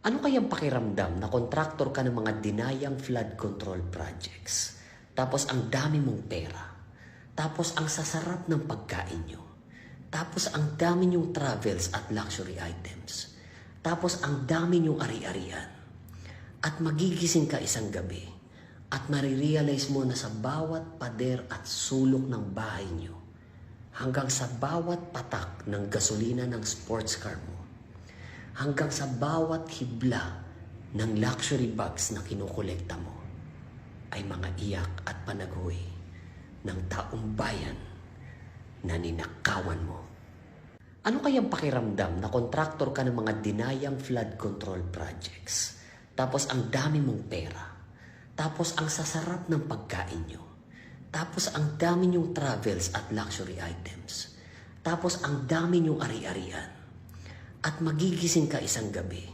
Ano kayang pakiramdam na kontraktor ka ng mga dinayang flood control projects? Tapos ang dami mong pera. Tapos ang sasarap ng pagkain nyo. Tapos ang dami nyong travels at luxury items. Tapos ang dami nyong ari-arian. At magigising ka isang gabi at marirealize mo na sa bawat pader at sulok ng bahay nyo, hanggang sa bawat patak ng gasolina ng sports car mo, hanggang sa bawat hibla ng luxury bags na kinukolekta mo, ay mga iyak at panaghoy ng taong bayan na ninakawan mo. Ano kayang pakiramdam na kontraktor ka ng mga dinayang flood control projects? Tapos ang dami mong pera. Tapos ang sasarap ng pagkain nyo. Tapos ang dami nyong travels at luxury items. Tapos ang dami nyong ari-arian. At magigising ka isang gabi